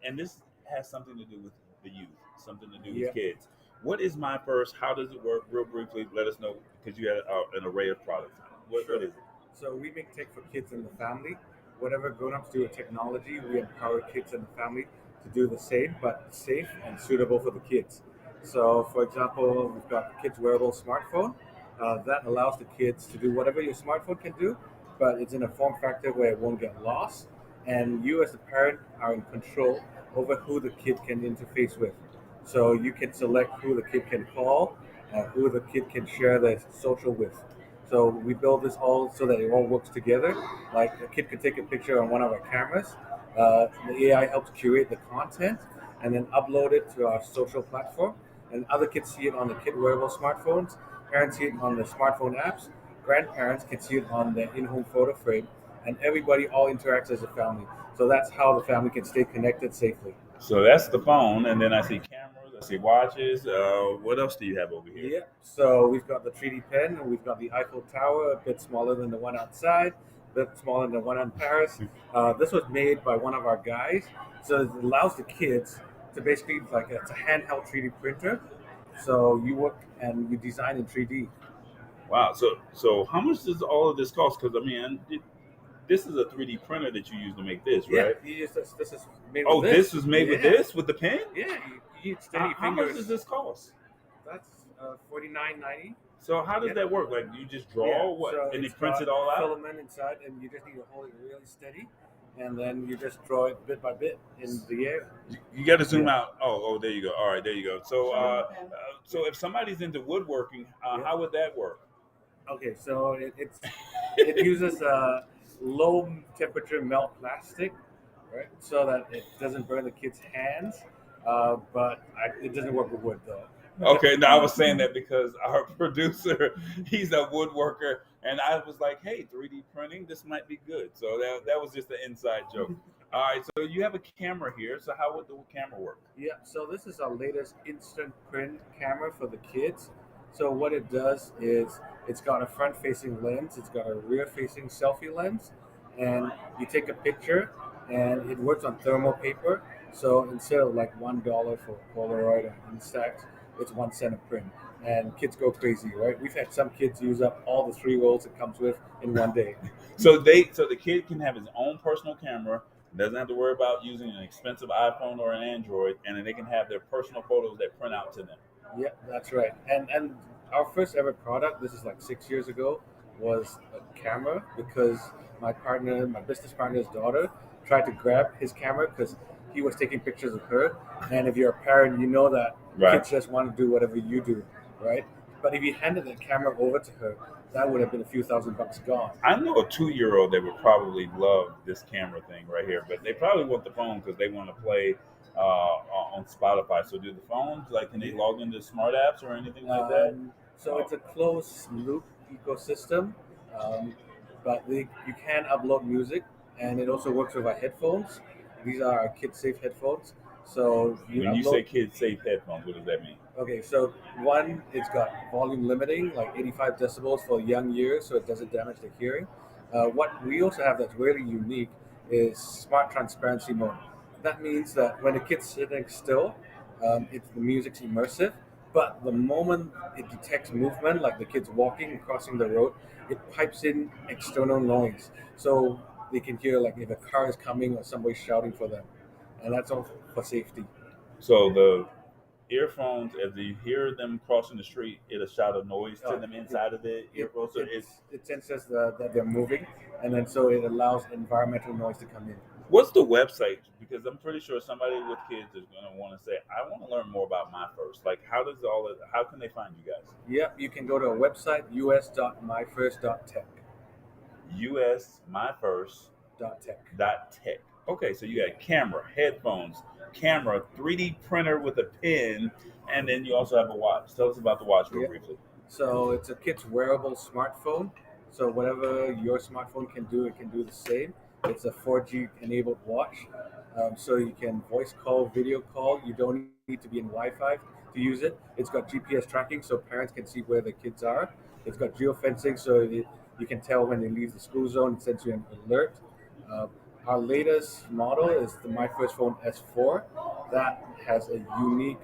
and this has something to do with the youth, something to do with kids. What is my first? How does it work? Real briefly, let us know, because you had an array of products. What is it? So we make tech for kids and the family. Whatever grown-ups do with technology, we empower kids and the family to do the same, but safe and suitable for the kids. So, for example, we've got the kids' wearable smartphone. That allows the kids to do whatever your smartphone can do, but it's in a form factor where it won't get lost. And you, as the parent, are in control over who the kid can interface with. So you can select who the kid can call, who the kid can share their social with. So we build this all so that it all works together. Like a kid could take a picture on one of our cameras. The AI helps curate the content and then upload it to our social platform. And other kids see it on the kid wearable smartphones. Parents see it on the smartphone apps. Grandparents can see it on their in-home photo frame. And everybody all interacts as a family. So that's how the family can stay connected safely. So that's the phone, and then I see cameras, I see watches. What else do you have over here? Yeah, so we've got the 3D pen, and we've got the Eiffel Tower, a bit smaller than the one outside, a bit smaller than the one in Paris. This was made by one of our guys, so it allows the kids to basically, it's a handheld 3D printer. So you work and you design in 3D. Wow. So how much does all of this cost? Because I mean, this is a 3D printer that you use to make this, right? Yeah, this is made Oh, with this. this was made with this, with the pen? Yeah, you steady How fingers. much does this cost? That's $49.90. So how does that work? Like you just draw and it prints it all out? Filament inside, and you just need to hold it really steady, and then you just draw it bit by bit in the air. You got to zoom out. Oh, there you go. All right, there you go. So, so if somebody's into woodworking, how would that work? Okay, so it uses low temperature melt plastic, right? So that it doesn't burn the kids' hands, but it doesn't work with wood though. Okay, now I was saying that because our producer, he's a woodworker, and I was like, hey, 3D printing, this might be good. So that was just an inside joke. All right, so you have a camera here. So how would the camera work? Yeah, so this is our latest instant print camera for the kids. So what it does is it's got a front-facing lens, it's got a rear-facing selfie lens, and you take a picture, and it works on thermal paper. So instead of like $1 for Polaroid or Instax, it's 1 cent a print, and kids go crazy, right? We've had some kids use up all the 3 rolls it comes with in one day. So the kid can have his own personal camera, doesn't have to worry about using an expensive iPhone or an Android, and then they can have their personal photos that print out to them. Yeah, that's right. And our first ever product, this is like 6 years ago, was a camera because my business partner's daughter tried to grab his camera because he was taking pictures of her. And if you're a parent, you know that kids just want to do whatever you do, right? But if you handed the camera over to her, that would have been a few $1,000 gone. I know a 2-year-old that would probably love this camera thing right here, but they probably want the phone because they want to play on Spotify. So do the phones, can they log into smart apps or anything like that? So it's a closed loop ecosystem, but you can upload music, and it also works with our headphones. These are our kid-safe headphones. So when you say kid-safe headphones, what does that mean? Okay, so one, it's got volume limiting, like 85 decibels for young ears, so it doesn't damage the hearing. What we also have that's really unique is smart transparency mode. That means that when a kid's sitting still, the music's immersive, but the moment it detects movement, like the kid's walking and crossing the road, it pipes in external noise. So they can hear if a car is coming or somebody shouting for them. And that's all for safety. So earphones, as you hear them crossing the street, it'll shout a noise to them inside of the earphones. So It senses that they're moving, and then so it allows environmental noise to come in. what's the website? Because I'm pretty sure somebody with kids is going to want to say, I want to learn more about My First. Like, how can they find you guys? Yep, you can go to our website, us.myfirst.tech. usmyfirst.tech. Okay, so you got camera, headphones, camera, 3D printer with a pen, and then you also have a watch. Tell us about the watch real briefly. So it's a kid's wearable smartphone. So whatever your smartphone can do, it can do the same. It's a 4G enabled watch. So you can voice call, video call. You don't need to be in Wi-Fi to use it. It's got GPS tracking so parents can see where the kids are. It's got geofencing so you can tell when they leave the school zone. It sends you an alert. Our latest model is the My First Phone S4. That has a unique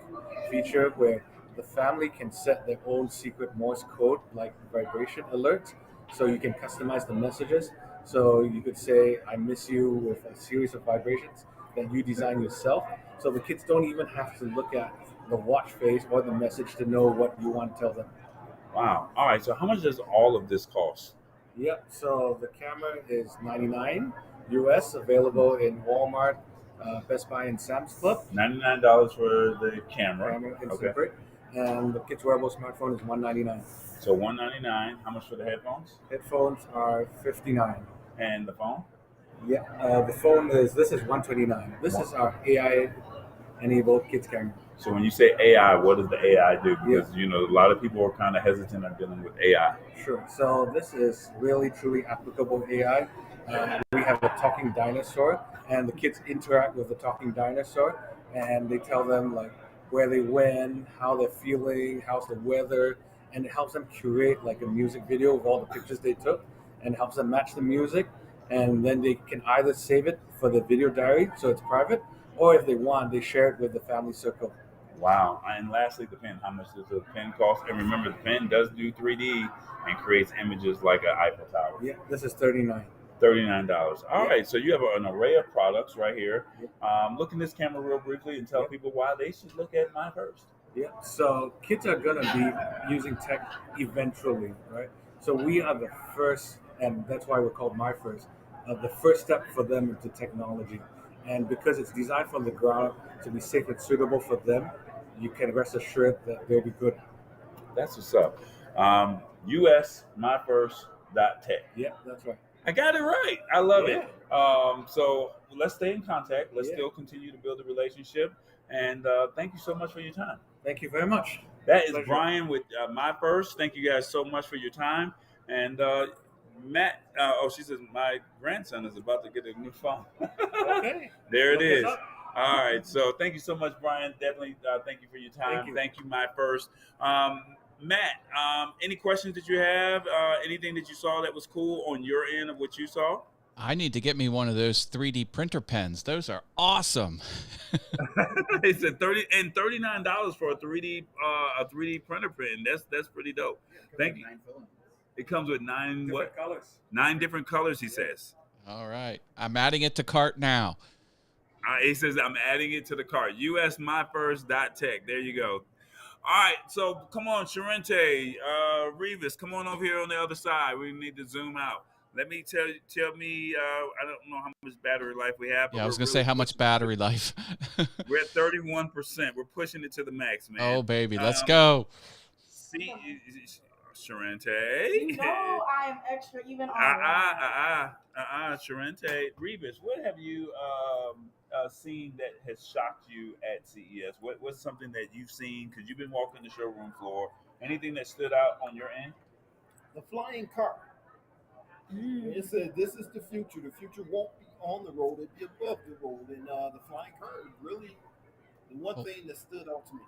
feature where the family can set their own secret Morse code, like vibration alerts, so you can customize the messages. So you could say, I miss you, with a series of vibrations that you design yourself. So the kids don't even have to look at the watch face or the message to know what you want to tell them. Wow. All right, so how much does all of this cost? Yep, so the camera is $99 US, available in Walmart, Best Buy, and Sam's Club. $99 for the camera. Separate. And the kids' wearable smartphone is $199. So $199. How much for the headphones? Headphones are $59. And the phone? Yeah, the phone is $129. This is our AI-enabled kids camera. So when you say AI, what does the AI do? Because a lot of people are kind of hesitant on dealing with AI. Sure. So this is really truly applicable AI. We have a talking dinosaur, and the kids interact with the talking dinosaur, and they tell them like where they went, how they're feeling, how's the weather, and it helps them curate like a music video of all the pictures they took, and helps them match the music, and then they can either save it for the video diary, so it's private, or if they want, they share it with the family circle. Wow. And lastly, the pen. How much does the pen cost? And remember, the pen does do 3D and creates images like an Eiffel Tower. Yeah, this is $39. $39. All right, so you have an array of products right here. Look in this camera real briefly and tell people why they should look at My First. Yeah, so kids are going to be using tech eventually, right? So we are the first, and that's why we're called My First, the first step for them into technology. And because it's designed from the ground up to be safe and suitable for them, you can rest assured that they'll be good. That's what's up. usmyfirst.tech. Yeah, that's right. I got it right. I love it. So let's stay in contact. Let's still continue to build a relationship. And thank you so much for your time. Thank you very much. That is Brian with My First. Thank you guys so much for your time. And Matt, she says, my grandson is about to get a new phone. Okay. There it is. All right. So thank you so much, Brian. Definitely thank you for your time. Thank you, My First. Matt, any questions that you have? Anything that you saw that was cool on your end of what you saw? I need to get me one of those 3D printer pens. Those are awesome. It's $39 for a 3D printer pen. That's pretty dope. Thank you. It comes with nine different colors, he says. All right. I'm adding it to cart now. He says, I'm adding it to the cart. usmyfirst.tech. There you go. All right. So come on, Sharente, Revis, come on over here on the other side. We need to zoom out. Let me tell me, I don't know how much battery life we have. Yeah, I was going to say how much battery life. We're at 31%. We're pushing it to the max, man. Oh, baby. Let's go. See, Sharente. You know I am extra even on Sharente. Revis, what have you seen that has shocked you at CES? What's something that you've seen, because you've been walking the showroom floor, anything that stood out on your end? The flying car. It said this is the future. The future won't be on the road, it'll be above the road. And the flying car is really the one thing that stood out to me.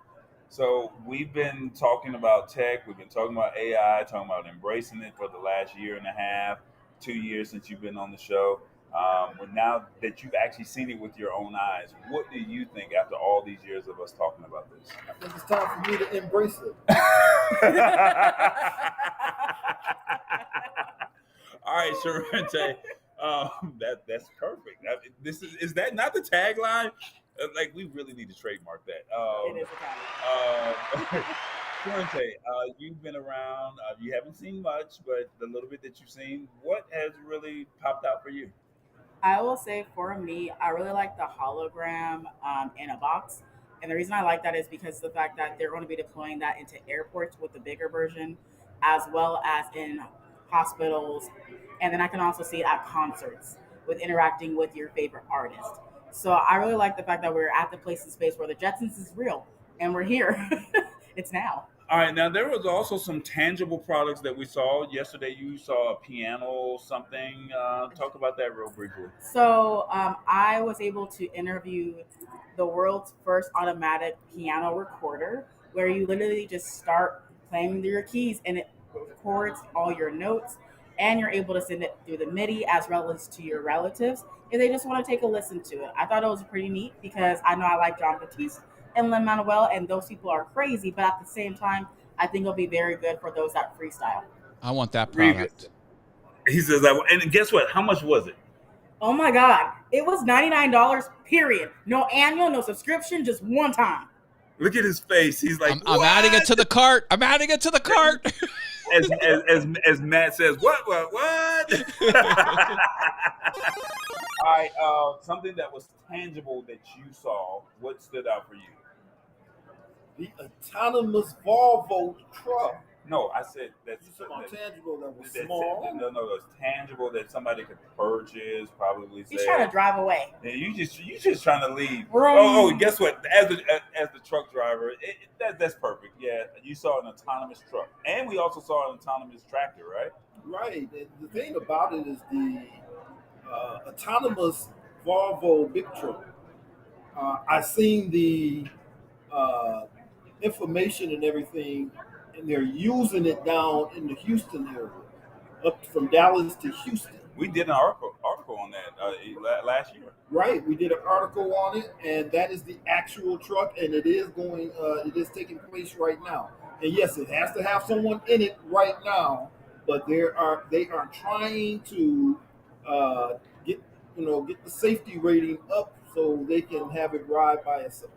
So we've been talking about tech, we've been talking about AI, talking about embracing it for the last year and a half, 2 years since you've been on the show. But now that you've actually seen it with your own eyes, what do you think after all these years of us talking about this? I think it's time for me to embrace it. All right, Sharente, that's perfect. Is that not the tagline? Like we really need to trademark that. It is Italian. Fuente, you've been around. You haven't seen much, but the little bit that you've seen, what has really popped out for you? I will say for me, I really like the hologram in a box. And the reason I like that is because the fact that they're going to be deploying that into airports with the bigger version, as well as in hospitals. And then I can also see it at concerts with interacting with your favorite artist. So I really like the fact that we're at the place in space where the Jetsons is real and we're here. It's now. All right, now there was also some tangible products that we saw yesterday. You saw a piano, something. Talk about that real briefly. So I was able to interview the world's first automatic piano recorder, where you literally just start playing your keys and it records all your notes, and you're able to send it through the MIDI as well as to your relatives if they just want to take a listen to it. I thought it was pretty neat because I know I like John Batiste and Lin Manuel, and those people are crazy, but at the same time, I think it'll be very good for those that freestyle. I want that product. He says that, and guess what? How much was it? Oh my God. It was $99, period. No annual, no subscription, just one time. Look at his face. He's like, I'm adding it to the cart. I'm adding it to the cart. as Matt says, what? All right, something that was tangible that you saw. What stood out for you? The autonomous Volvo truck. No, I said that's tangible. That was that's small. No, that's tangible that somebody could purchase. Probably. He's trying to drive away. Yeah, you just trying to leave. Vroom. Oh, guess what? As the truck driver, that's perfect. Yeah, you saw an autonomous truck, and we also saw an autonomous tractor, right? Right. And the thing about it is the autonomous Volvo big truck. I seen the information and everything, and they're using it down in the Houston area, up from Dallas to Houston. We did an article on that last year. Right, we did an article on it, and that is the actual truck, and it is going. It is taking place right now. And yes, it has to have someone in it right now, but they are trying to get the safety rating up so they can have it ride by itself.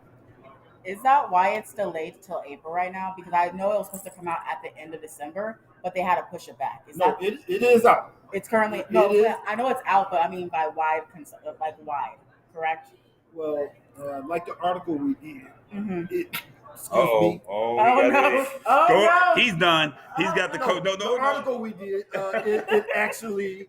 Is that why it's delayed till April right now? Because I know it was supposed to come out at the end of December, but they had to push it back. It is out. It's currently I know it's out, but I mean by wide, correct? Well, like the article we did. Mm-hmm. Excuse me. No! He's done. He's got the code. The article we did. It actually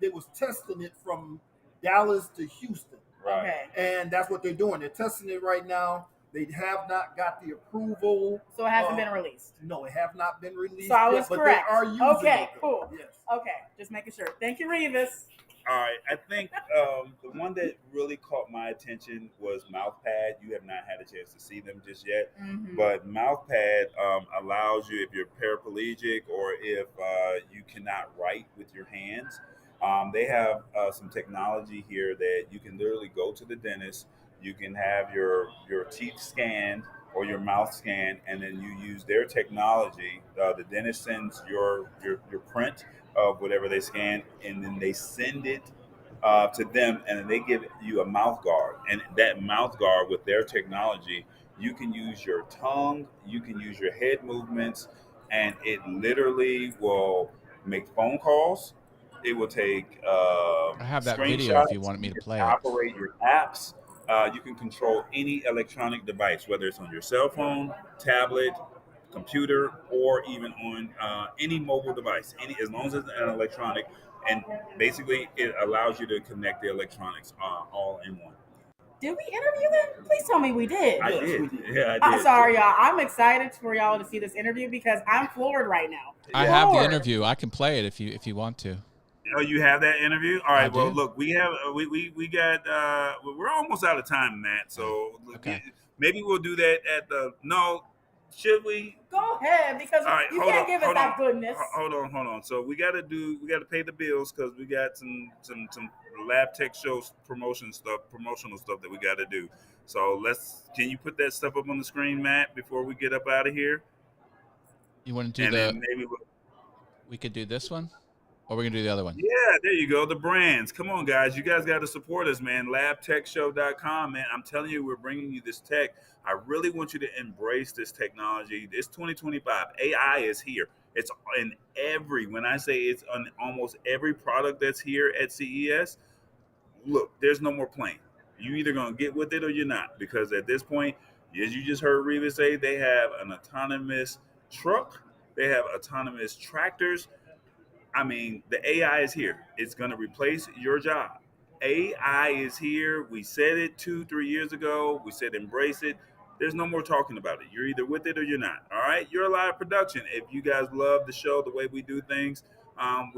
they was testing it from Dallas to Houston. Right. Okay. And that's what they're doing. They're testing it right now. They have not got the approval. So it hasn't been released. No, it have not been released. So I was yet, correct. But they are using it. Cool. Yes. Okay, just making sure. Thank you, Revis. All right. I think the one that really caught my attention was MouthPad. You have not had a chance to see them just yet, but MouthPad allows you, if you're paraplegic or if you cannot write with your hands, they have some technology here that you can literally go to the dentist. You can have your teeth scanned or your mouth scanned, and then you use their technology. The dentist sends your print of whatever they scan, and then they send it to them, and then they give you a mouth guard. And that mouth guard, with their technology, you can use your tongue, you can use your head movements, and it literally will make phone calls. It will take I have that video if you wanted me to play it. Operate your apps. You can control any electronic device, whether it's on your cell phone, tablet, computer, or even on any mobile device. As long as it's an electronic, and basically it allows you to connect the electronics all in one. Did we interview them? Please tell me we did. I did. Yeah, I did. I'm sorry, y'all. I'm excited for y'all to see this interview because I'm floored right now. I have the interview. I can play it if you want to. Oh, you have that interview? All right. Well, do. look, we got we're almost out of time, Matt. So maybe we'll do that at the should we? Go ahead, because you can't give us that goodness. Hold on. So we got to pay the bills because we got some lab tech shows promotional stuff that we got to do. So can you put that stuff up on the screen, Matt, before we get up out of here? You want to do we could do this one? Or we're going to do the other one? Yeah, there you go. The brands. Come on, guys. You guys got to support us, man. LabTechShow.com, man. I'm telling you, we're bringing you this tech. I really want you to embrace this technology. It's 2025. AI is here. It's in when I say it's on almost every product that's here at CES, look, there's no more playing. You either going to get with it or you're not. Because at this point, as you just heard Revis say, they have an autonomous truck. They have autonomous tractors. I mean, the AI is here. It's going to replace your job. AI is here. We said it 2, 3 years ago. We said embrace it. There's no more talking about it. You're either with it or you're not. All right. You're a live production. If you guys love the show, the way we do things,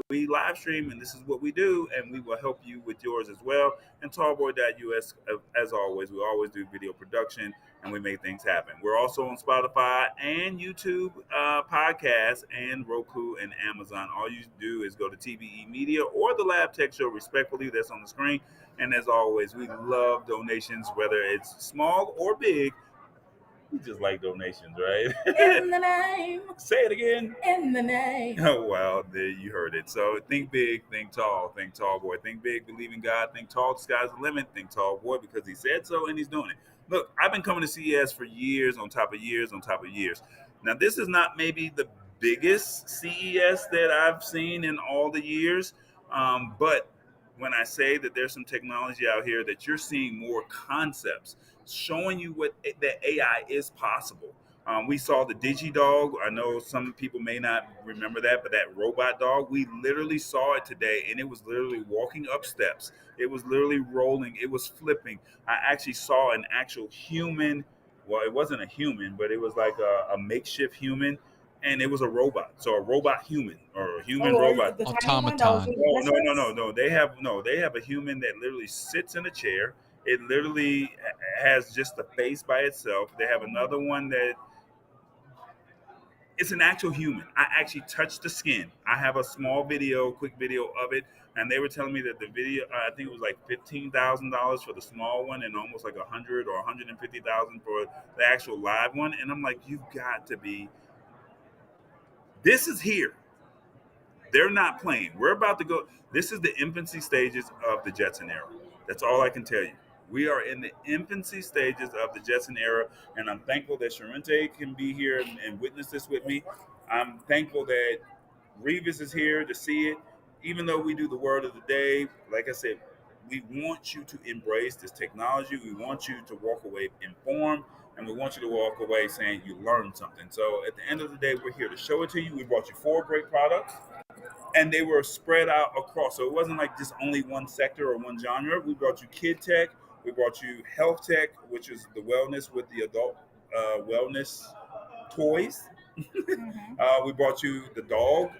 we live stream, and this is what we do, and we will help you with yours as well. And Tallboy.us, as always, we always do video production, and we make things happen. We're also on Spotify and YouTube podcasts and Roku and Amazon. All you do is go to TBE Media or the Lab Tech Show, respectfully, that's on the screen. And as always, we love donations, whether it's small or big. We just like donations, right? In the name. Say it again. In the name. Oh, well, there you heard it. So think big, think tall, think tall, boy. Think big, believe in God, think tall, the sky's the limit, think tall, boy, because he said so and he's doing it. Look, I've been coming to CES for years on top of years on top of years. Now, this is not maybe the biggest CES that I've seen in all the years, but when I say that there's some technology out here that you're seeing more concepts showing you what that AI is possible. We saw the DigiDog. I know some people may not remember that, but that robot dog, we literally saw it today, and it was literally walking up steps. It was literally rolling. It was flipping. I actually saw an actual human. Well, it wasn't a human, but it was like a makeshift human, and it was a robot. So a robot human or a human robot. The Automaton. No. They have a human that literally sits in a chair. It literally has just the face by itself. They have another one that it's an actual human. I actually touched the skin. I have a quick video of it, and they were telling me that the video, I think it was like $15,000 for the small one, and almost like $100,000 or $150,000 for the actual live one. And I'm like, you've got to be. This is here. They're not playing. We're about to go. This is the infancy stages of the Jetson era. That's all I can tell you. We are in the infancy stages of the Jetson era, and I'm thankful that Sharente can be here and witness this with me. I'm thankful that Revis is here to see it. Even though we do the word of the day, like I said, we want you to embrace this technology. We want you to walk away informed, and we want you to walk away saying you learned something. So at the end of the day, we're here to show it to you. We brought you 4 great products, and they were spread out across. So it wasn't like just only one sector or one genre. We brought you kid tech. We brought you health tech, which is the wellness with the adult wellness toys. We brought you the dog,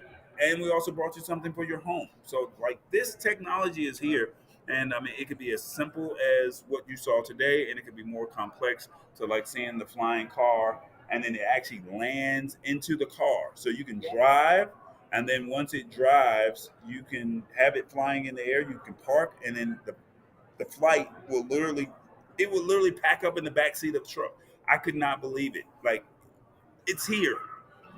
and we also brought you something for your home. So like this technology is here, and I mean it could be as simple as what you saw today, and it could be more complex to like seeing the flying car, and then it actually lands into the car, so you can drive. And then once it drives, you can have it flying in the air. You can park, and then the flight will literally pack up in the back seat of the truck. I could not believe it. Like, it's here.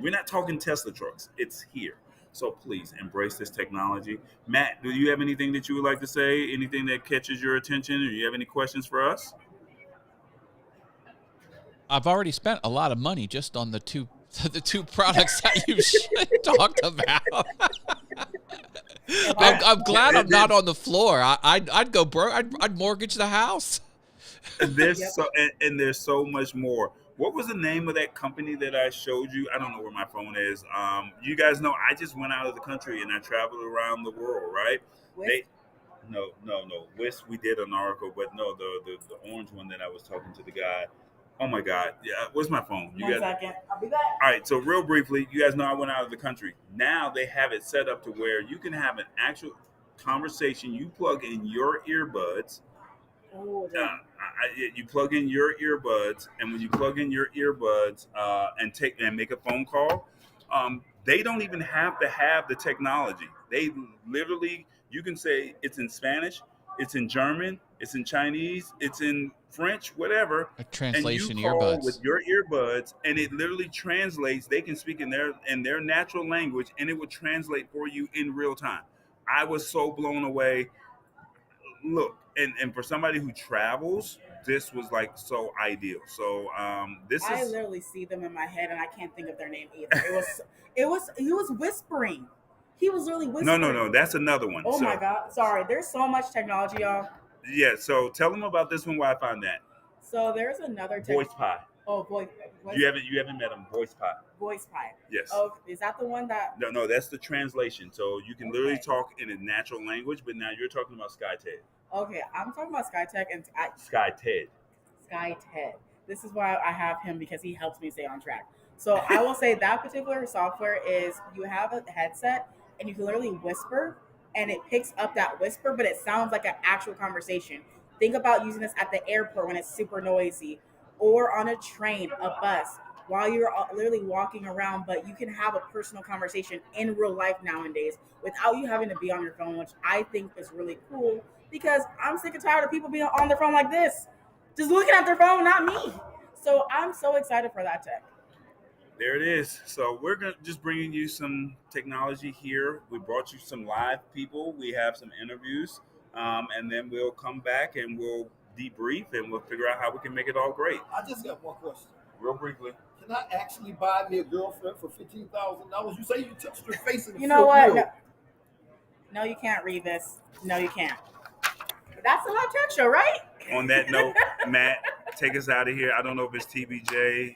We're not talking Tesla trucks. It's here. So please embrace this technology. Matt, do you have anything that you would like to say? Anything that catches your attention, or you have any questions for us? I've already spent a lot of money just on the two products that you talked about. I'm glad I'm not on the floor. I'd go broke. I'd mortgage the house. There's so much more. What was the name of that company that I showed you? I don't know where my phone is. You guys know I just went out of the country and I traveled around the world, right? No. Wisp, we did an article, but no, the orange one that I was talking to the guy. Oh my God. Yeah, where's my phone? One second. I'll be back. All right, so real briefly, you guys know I went out of the country. Now they have it set up to where you can have an actual conversation. You plug in your earbuds. You plug in your earbuds, and when you plug in your earbuds and make a phone call, they don't even have to have the technology. They literally, you can say it's in Spanish, it's in German, it's in Chinese, it's in French, whatever, A and you translation call with earbuds. your earbuds, and it literally translates. They can speak in their natural language, and it will translate for you in real time. I was so blown away. Look, and for somebody who travels, this was like so ideal. So this I is literally see them in my head, and I can't think of their name either. He was whispering. He was really no, no, whispering. no. That's another one. Oh my So god! Sorry, there's so much technology, y'all. yeah. So tell them about this one. Where I found that So there's another voice pie. Oh, voice. You haven't met them. Voice pie. Voice pie. Yes. Oh, is that the one that? No, no, that's the translation. So you can literally Okay. talk in a natural language, but now you're talking about SkyTed. Okay, I'm talking about SkyTech and SkyTed. SkyTed. This is why I have him, because he helps me stay on track. So I will say that particular software is, you have a headset and you can literally whisper and it picks up that whisper, but it sounds like an actual conversation. Think about using this at the airport when it's super noisy, or on a train, a bus, while you're literally walking around, but you can have a personal conversation in real life nowadays without you having to be on your phone, which I think is really cool, because I'm sick and tired of people being on their phone like this, just looking at their phone, not me. So I'm so excited for that tech. There it is. So we're just bringing you some technology here. We brought you some live people. We have some interviews, and then we'll come back and we'll debrief and we'll figure out how we can make it all great. I just got one question. Real briefly. Can I actually buy me a girlfriend for $15,000? You say you touched her face and You know what? real. No, you can't, Revis. No, you can't. That's a live tech show, right? On that note, Matt, take us out of here. I don't know if it's TBJ.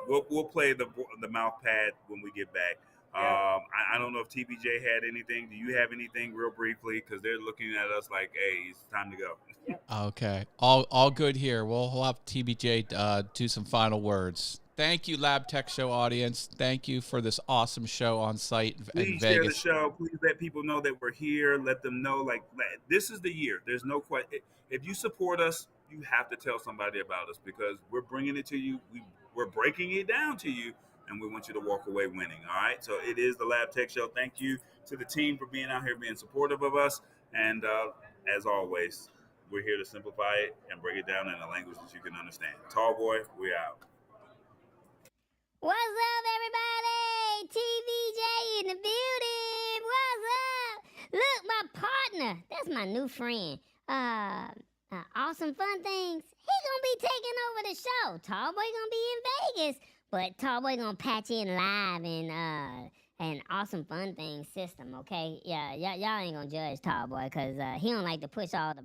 We'll play the mouth pad when we get back. I don't know if TBJ had anything. Do you have anything real briefly? Because they're looking at us like, hey, it's time to go. Okay. All good here. We'll have TBJ do some final words. Thank you, Lab Tech Show audience. Thank you for this awesome show on site in Please share the Vegas. show. Please let people know that we're here. Let them know, like, this is the year. There's no question. If you support us, you have to tell somebody about us, because we're bringing it to you. We're breaking it down to you, and we want you to walk away winning. All right. So it is the Lab Tech Show. Thank you to the team for being out here, being supportive of us. And as always, we're here to simplify it and break it down in a language that you can understand. Tall boy, we out. What's up, everybody? TVJ in the building. What's up? Look, my partner. That's my new friend. Awesome Fun Things. He gonna be taking over the show. Tallboy gonna be in Vegas, but Tallboy gonna patch in live in an Awesome Fun Things system. Okay, yeah, y'all ain't gonna judge Tallboy, cause he don't like to push all the